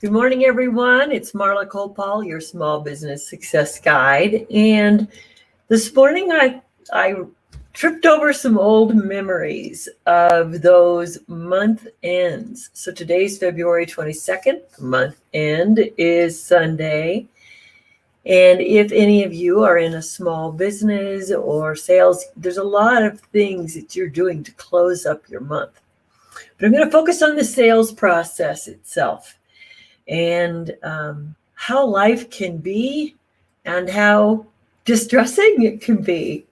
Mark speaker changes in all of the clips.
Speaker 1: Good morning, everyone. It's Marla Copal, your small business success guide. And this morning I tripped over some old memories of those month ends. So today's February 22nd. Month end is Sunday. And if any of you are in a small business or sales, there's a lot of things that you're doing to close up your month. But I'm going to focus on the sales process itself and how life can be and how distressing it can be.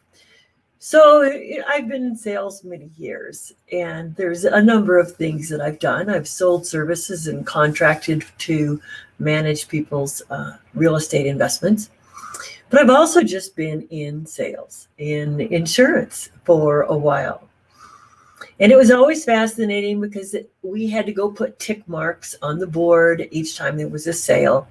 Speaker 1: So I've been in sales many years, and there's a number of things that I've done. I've sold services and contracted to manage people's real estate investments. But I've also just been in sales, in insurance for a while. And it was always fascinating because we had to go put tick marks on the board each time there was a sale.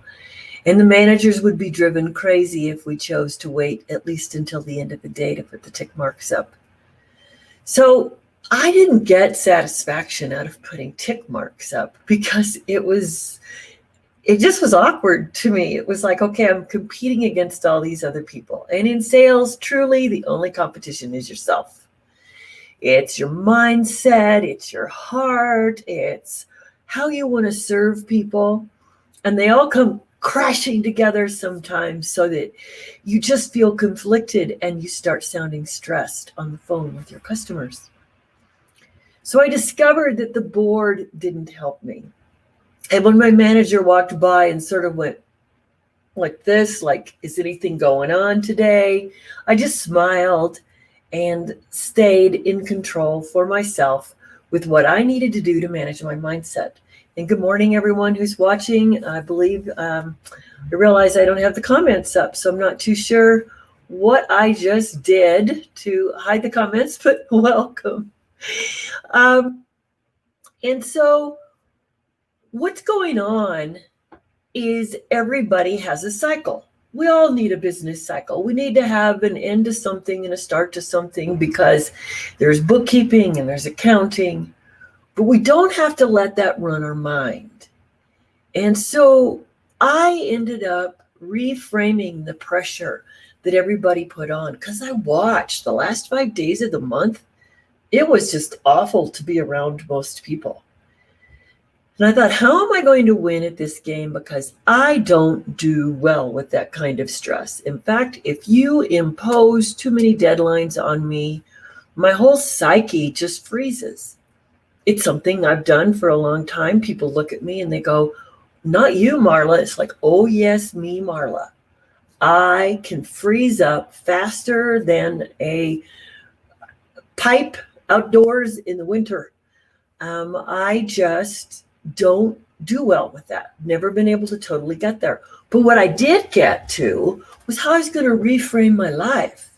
Speaker 1: And the managers would be driven crazy if we chose to wait at least until the end of the day to put the tick marks up. So I didn't get satisfaction out of putting tick marks up because it just was awkward to me. It was like, okay, I'm competing against all these other people. And in sales, truly the only competition is yourself. It's your mindset, it's your heart, it's how you want to serve people. And they all come crashing together sometimes so that you just feel conflicted and you start sounding stressed on the phone with your customers. So I discovered that the board didn't help me. And when my manager walked by and sort of went like this, like, is anything going on today? I just smiled and stayed in control for myself with what I needed to do to manage my mindset. And good morning, everyone who's watching. I believe I realize I don't have the comments up, so I'm not too sure what I just did to hide the comments, but welcome. And so what's going on is everybody has a cycle. We all need a business cycle. We need to have an end to something and a start to something because there's bookkeeping and there's accounting, but we don't have to let that run our mind. And so I ended up reframing the pressure that everybody put on because I watched the last 5 days of the month. It was just awful to be around most people. And I thought, how am I going to win at this game? Because I don't do well with that kind of stress. In fact, if you impose too many deadlines on me, my whole psyche just freezes. It's something I've done for a long time. People look at me and they go, not you, Marla. It's like, oh, yes, me, Marla. I can freeze up faster than a pipe outdoors in the winter. I just don't do well with that. Never been able to totally get there. But what I did get to was how I was going to reframe my life.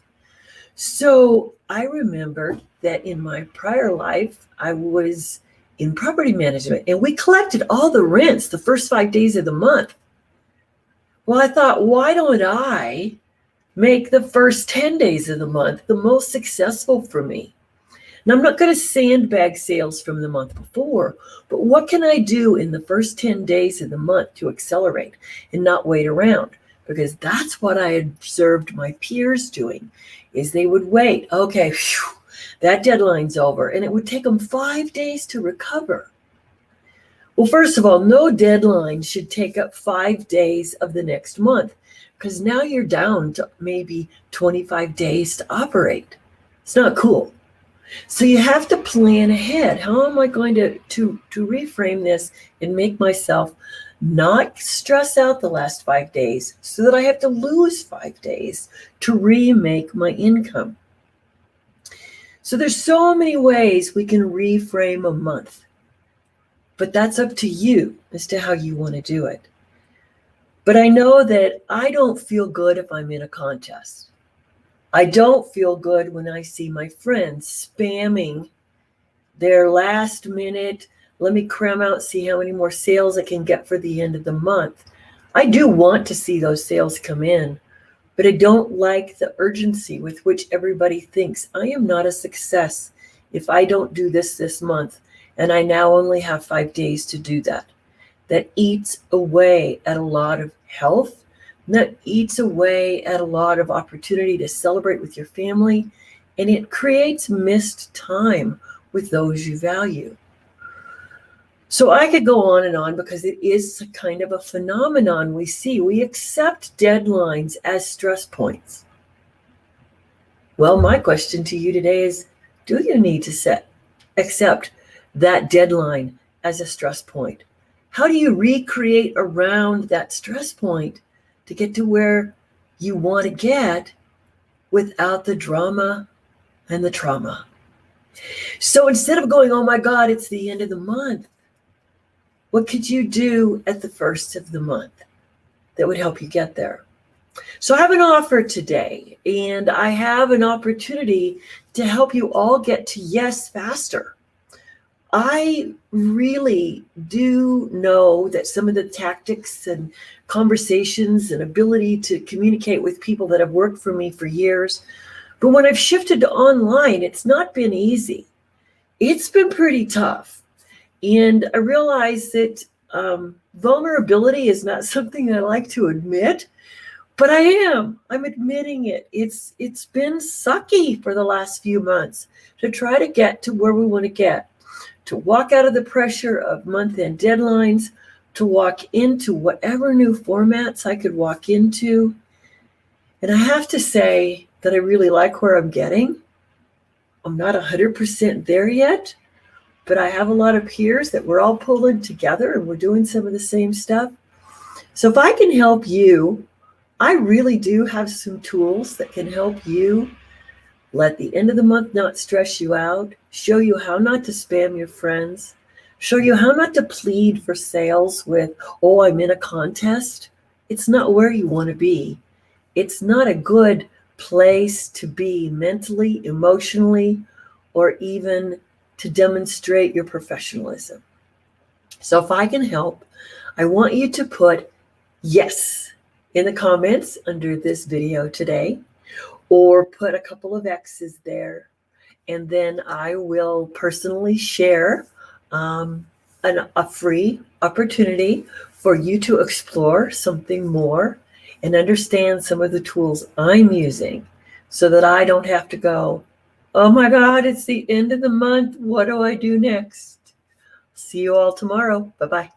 Speaker 1: So I remember that in my prior life, I was in property management and we collected all the rents the first 5 days of the month. Well, I thought, why don't I make the first 10 days of the month the most successful for me? Now, I'm not going to sandbag sales from the month before, but what can I do in the first 10 days of the month to accelerate and not wait around? Because that's what I observed my peers doing, is they would wait. Okay, that deadline's over, and it would take them 5 days to recover. Well, first of all, no deadline should take up 5 days of the next month, because now you're down to maybe 25 days to operate. It's not cool. So you have to plan ahead. How am I going to reframe this and make myself not stress out the last 5 days so that I have to lose 5 days to remake my income? So there's so many ways we can reframe a month, but that's up to you as to how you want to do it. But I know that I don't feel good if I'm in a contest. I don't feel good when I see my friends spamming their last minute, let me cram out, see how many more sales I can get for the end of the month. I do want to see those sales come in, but I don't like the urgency with which everybody thinks I am not a success if I don't do this month, and I now only have 5 days to do that. that eats away at a lot of health, that eats away at a lot of opportunity to celebrate with your family, and it creates missed time with those you value. So I could go on and on because it is kind of a phenomenon we see. We accept deadlines as stress points. Well, my question to you today is, do you need to accept that deadline as a stress point? How do you recreate around that stress point to get to where you want to get without the drama and the trauma? So instead of going, oh my God, it's the end of the month, what could you do at the first of the month that would help you get there? So I have an offer today, and I have an opportunity to help you all get to yes faster. I really do know that some of the tactics and conversations and ability to communicate with people that have worked for me for years, but when I've shifted to online, it's not been easy. It's been pretty tough. And I realize that vulnerability is not something I like to admit, but I'm admitting it. It's been sucky for the last few months to try to get to where we want to get, to walk out of the pressure of month-end deadlines, to walk into whatever new formats I could walk into. And I have to say that I really like where I'm getting. I'm not 100% there yet, but I have a lot of peers that we're all pulling together and we're doing some of the same stuff. So if I can help you, I really do have some tools that can help you let the end of the month not stress you out, show you how not to spam your friends, show you how not to plead for sales with, oh, I'm in a contest. It's not where you want to be. It's not a good place to be mentally, emotionally, or even to demonstrate your professionalism. So if I can help, I want you to put yes in the comments under this video today, or put a couple of X's there, and then I will personally share a free opportunity for you to explore something more and understand some of the tools I'm using so that I don't have to go, oh my God, it's the end of the month. What do I do next? See you all tomorrow. Bye-bye.